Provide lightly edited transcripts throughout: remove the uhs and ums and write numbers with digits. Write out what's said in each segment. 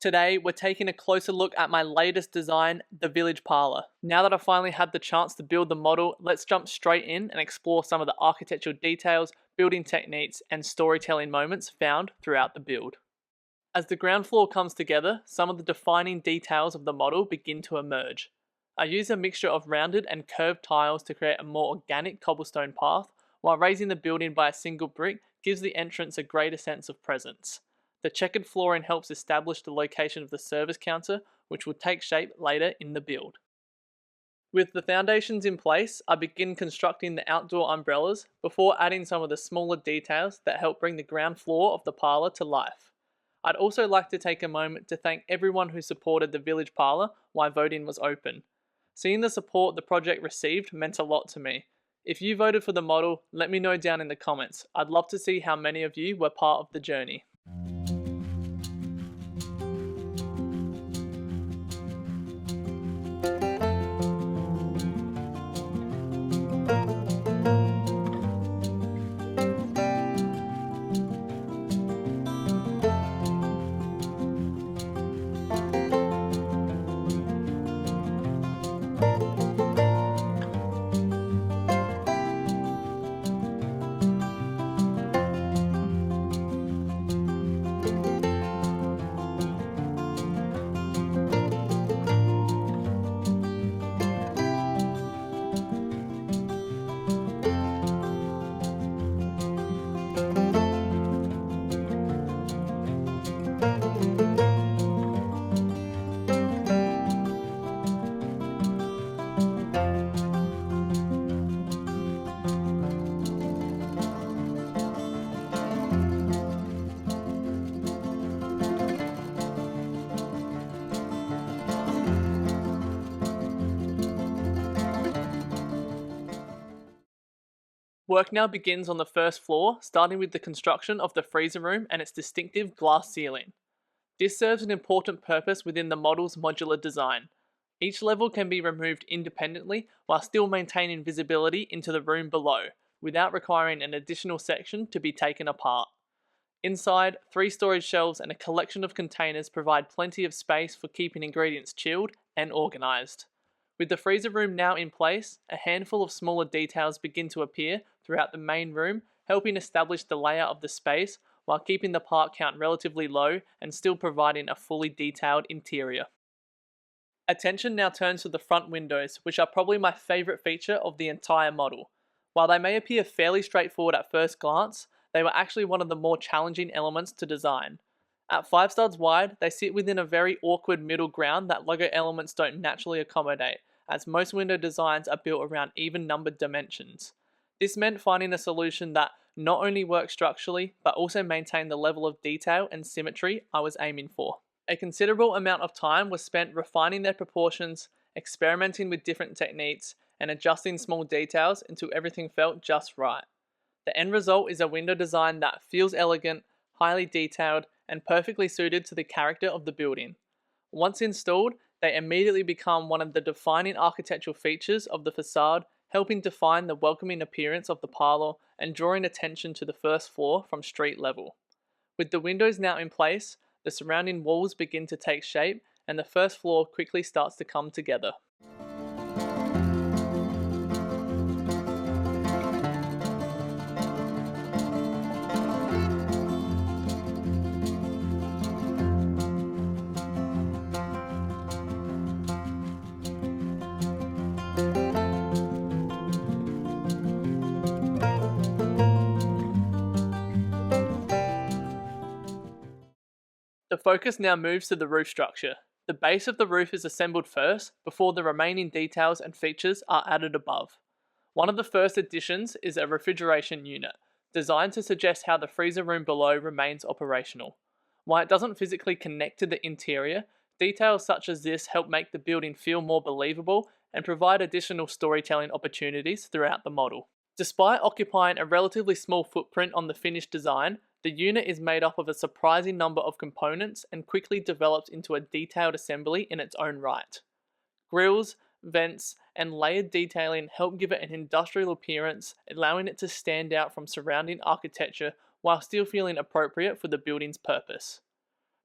Today, we're taking a closer look at my latest design, the Village Parlour. Now that I've finally had the chance to build the model, let's jump straight in and explore some of the architectural details, building techniques, and storytelling moments found throughout the build. As the ground floor comes together, some of the defining details of the model begin to emerge. I use a mixture of rounded and curved tiles to create a more organic cobblestone path, while raising the building by a single brick gives the entrance a greater sense of presence. The checkered flooring helps establish the location of the service counter, which will take shape later in the build. With the foundations in place, I begin constructing the outdoor umbrellas before adding some of the smaller details that help bring the ground floor of the parlour to life. I'd also like to take a moment to thank everyone who supported the Village Parlour while voting was open. Seeing the support the project received meant a lot to me. If you voted for the model, let me know down in the comments. I'd love to see how many of you were part of the journey. Work now begins on the first floor, starting with the construction of the freezer room and its distinctive glass ceiling. This serves an important purpose within the model's modular design. Each level can be removed independently while still maintaining visibility into the room below, without requiring an additional section to be taken apart. Inside, 3 storage shelves and a collection of containers provide plenty of space for keeping ingredients chilled and organised. With the freezer room now in place, a handful of smaller details begin to appear throughout the main room, helping establish the layout of the space while keeping the part count relatively low and still providing a fully detailed interior. Attention now turns to the front windows, which are probably my favourite feature of the entire model. While they may appear fairly straightforward at first glance, they were actually one of the more challenging elements to design. At 5 studs wide, they sit within a very awkward middle ground that Lego elements don't naturally accommodate, as most window designs are built around even numbered dimensions. This meant finding a solution that not only worked structurally, but also maintained the level of detail and symmetry I was aiming for. A considerable amount of time was spent refining their proportions, experimenting with different techniques, and adjusting small details until everything felt just right. The end result is a window design that feels elegant, highly detailed, and perfectly suited to the character of the building. Once installed, they immediately become one of the defining architectural features of the facade, helping define the welcoming appearance of the parlour and drawing attention to the first floor from street level. With the windows now in place, the surrounding walls begin to take shape and the first floor quickly starts to come together. The focus now moves to the roof structure. The base of the roof is assembled first, before the remaining details and features are added above. One of the first additions is a refrigeration unit, designed to suggest how the freezer room below remains operational. While it doesn't physically connect to the interior, details such as this help make the building feel more believable and provide additional storytelling opportunities throughout the model. Despite occupying a relatively small footprint on the finished design, the unit is made up of a surprising number of components and quickly develops into a detailed assembly in its own right. Grills, vents, and layered detailing help give it an industrial appearance, allowing it to stand out from surrounding architecture while still feeling appropriate for the building's purpose.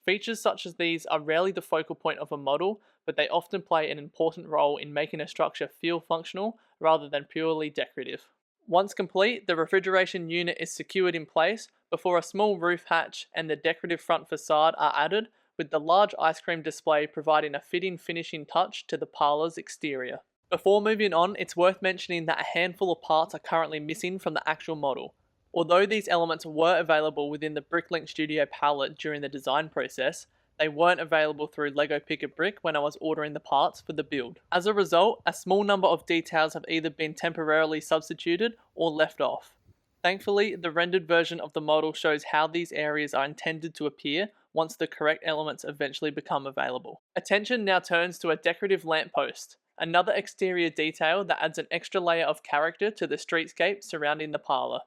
Features such as these are rarely the focal point of a model, but they often play an important role in making a structure feel functional rather than purely decorative. Once complete, the refrigeration unit is secured in place before a small roof hatch and the decorative front facade are added, with the large ice cream display providing a fitting finishing touch to the parlour's exterior. Before moving on, it's worth mentioning that a handful of parts are currently missing from the actual model. Although these elements were available within the BrickLink Studio palette during the design process, they weren't available through Lego Pick a Brick when I was ordering the parts for the build. As a result, a small number of details have either been temporarily substituted or left off. Thankfully, the rendered version of the model shows how these areas are intended to appear once the correct elements eventually become available. Attention now turns to a decorative lamppost, another exterior detail that adds an extra layer of character to the streetscape surrounding the parlour.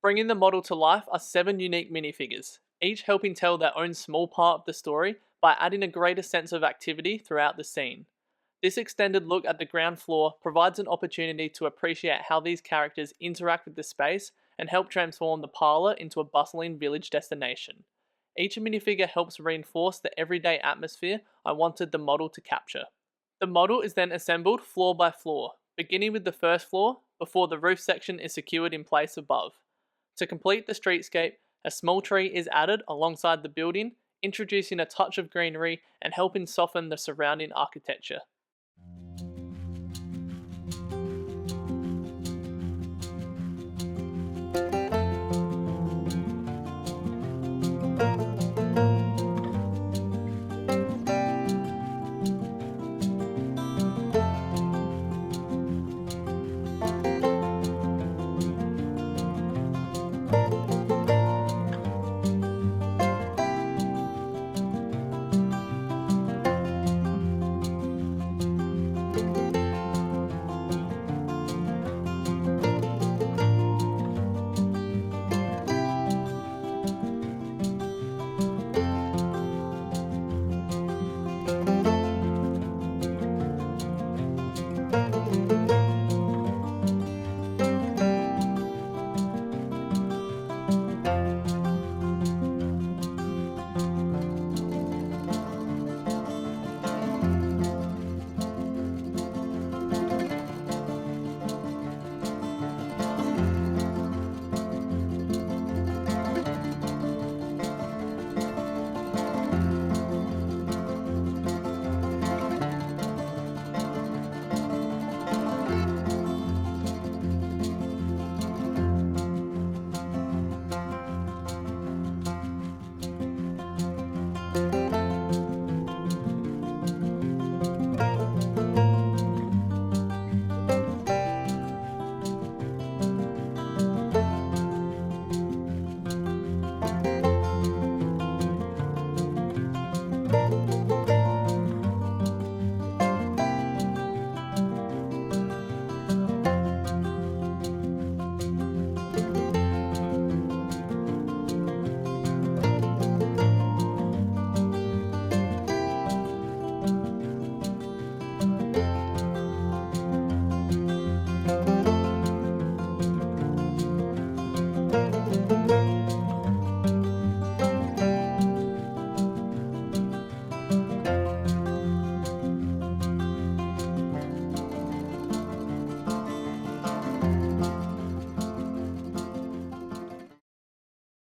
Bringing the model to life are 7 unique minifigures, each helping tell their own small part of the story by adding a greater sense of activity throughout the scene. This extended look at the ground floor provides an opportunity to appreciate how these characters interact with the space and help transform the parlour into a bustling village destination. Each minifigure helps reinforce the everyday atmosphere I wanted the model to capture. The model is then assembled floor by floor, beginning with the first floor before the roof section is secured in place above. To complete the streetscape, a small tree is added alongside the building, introducing a touch of greenery and helping soften the surrounding architecture.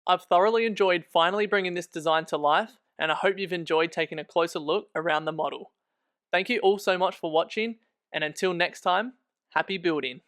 I've thoroughly enjoyed finally bringing this design to life, and I hope you've enjoyed taking a closer look around the model. Thank you all so much for watching, and until next time, happy building!